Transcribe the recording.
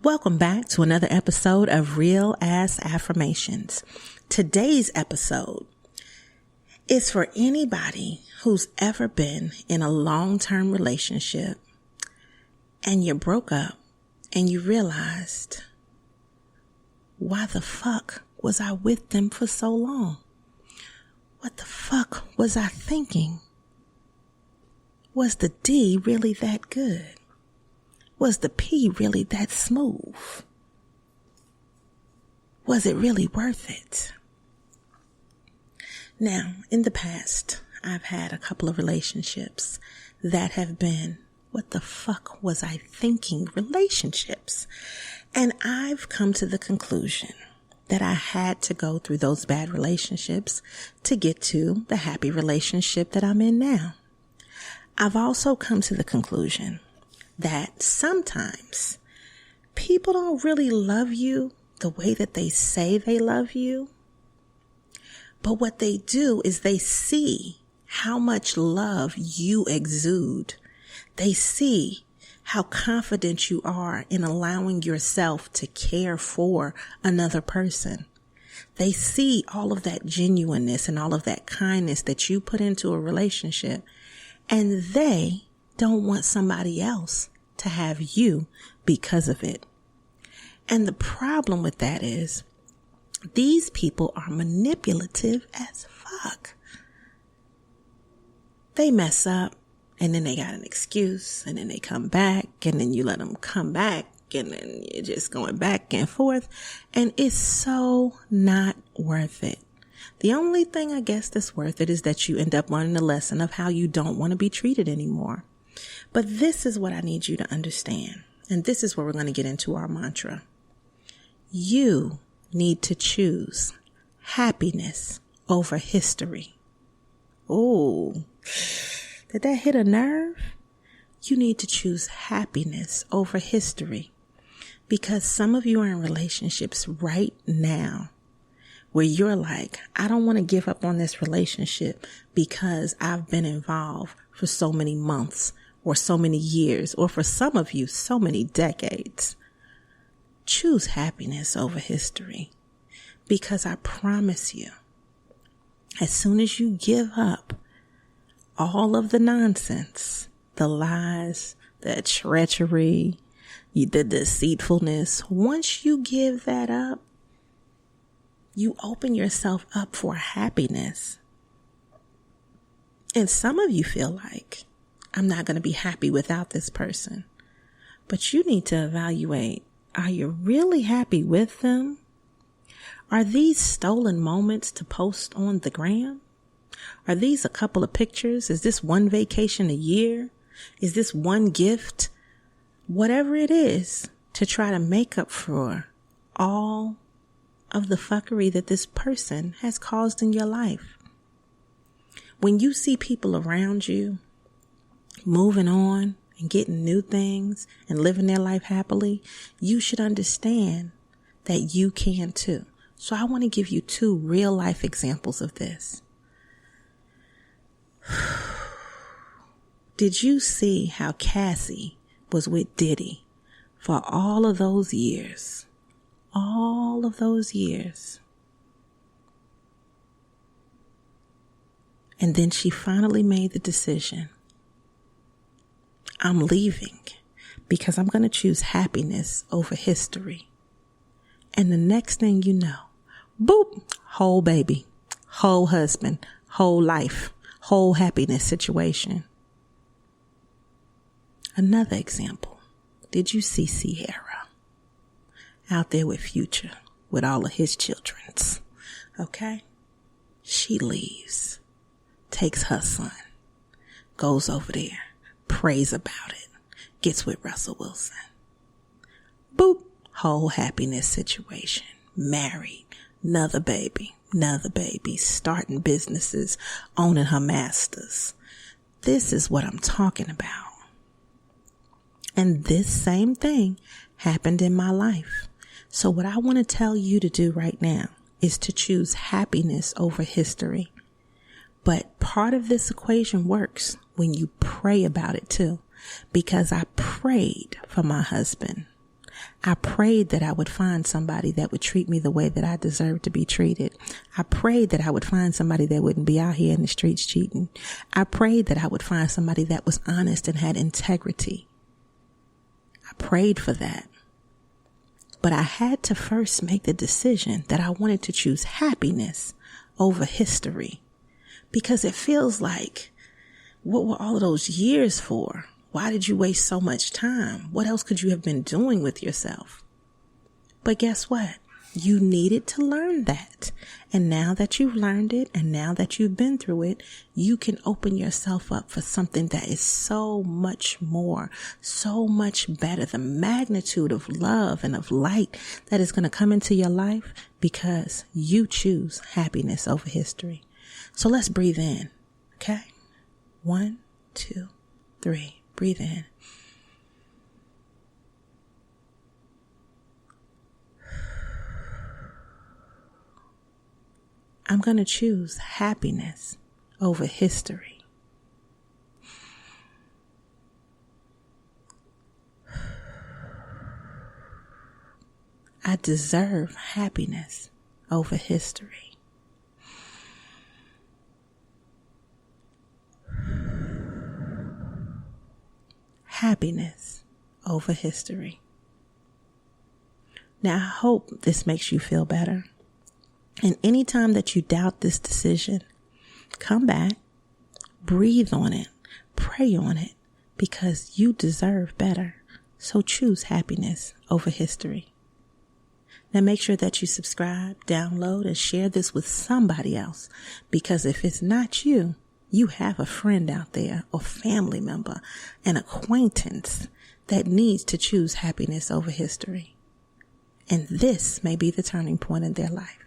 Welcome back to another episode of Real Ass Affirmations. Today's episode is for anybody who's ever been in a long-term relationship and you broke up and you realized, why the fuck was I with them for so long? What the fuck was I thinking? Was the D really that good? Was the P really that smooth? Was it really worth it? Now, in the past, I've had a couple of relationships that have been, what the fuck was I thinking relationships? And I've come to the conclusion that I had to go through those bad relationships to get to the happy relationship that I'm in now. I've also come to the conclusion that sometimes people don't really love you the way that they say they love you. But what they do is they see how much love you exude. They see how confident you are in allowing yourself to care for another person. They see all of that genuineness and all of that kindness that you put into a relationship, and they don't want somebody else to have you because of it. And the problem with that is these people are manipulative as fuck. They mess up and then they got an excuse and then they come back and then you let them come back and then you're just going back and forth, and it's so not worth it. The only thing I guess that's worth it is that you end up learning the lesson of how you don't want to be treated anymore. But this is what I need you to understand. And this is where we're going to get into our mantra. You need to choose happiness over history. Oh, did that hit a nerve? You need to choose happiness over history, because some of you are in relationships right now where you're like, I don't want to give up on this relationship because I've been involved for so many months or so many years, or for some of you, so many decades. Choose happiness over history, because I promise you, as soon as you give up all of the nonsense, the lies, the treachery, the deceitfulness, once you give that up, you open yourself up for happiness. And some of you feel like, I'm not going to be happy without this person. But you need to evaluate, are you really happy with them? Are these stolen moments to post on the gram? Are these a couple of pictures? Is this one vacation a year? Is this one gift? Whatever it is, to try to make up for all of the fuckery that this person has caused in your life. When you see people around you moving on and getting new things and living their life happily, you should understand that you can too. So I want to give you 2 real life examples of this. Did you see how Cassie was with Diddy for all of those years? All of those years. And then she finally made the decision. I'm leaving because I'm going to choose happiness over history. And the next thing you know, boop, whole baby, whole husband, whole life, whole happiness situation. Another example. Did you see Sierra out there with Future, with all of his childrens? Okay? She leaves, takes her son, goes over there, prays about it, gets with Russell Wilson. Boop, whole happiness situation. Married, another baby, starting businesses, owning her masters. This is what I'm talking about. And this same thing happened in my life. So what I want to tell you to do right now is to choose happiness over history. But part of this equation works when you pray about it too, because I prayed for my husband. I prayed that I would find somebody that would treat me the way that I deserve to be treated. I prayed that I would find somebody that wouldn't be out here in the streets cheating. I prayed that I would find somebody that was honest and had integrity. I prayed for that. But I had to first make the decision that I wanted to choose happiness over history. Because it feels like, what were all of those years for? Why did you waste so much time? What else could you have been doing with yourself? But guess what? You needed to learn that. And now that you've learned it, and now that you've been through it, you can open yourself up for something that is so much more, so much better. The magnitude of love and of light that is going to come into your life because you choose happiness over history. So let's breathe in. Okay? 1, 2, 3. Breathe in. I'm going to choose happiness over history. I deserve happiness over history. Happiness over history. Now, I hope this makes you feel better. And anytime that you doubt this decision, come back, breathe on it, pray on it, because you deserve better. So choose happiness over history. Now make sure that you subscribe, download, and share this with somebody else, because if it's not you, you have a friend out there, or family member, an acquaintance that needs to choose happiness over history. And this may be the turning point in their life.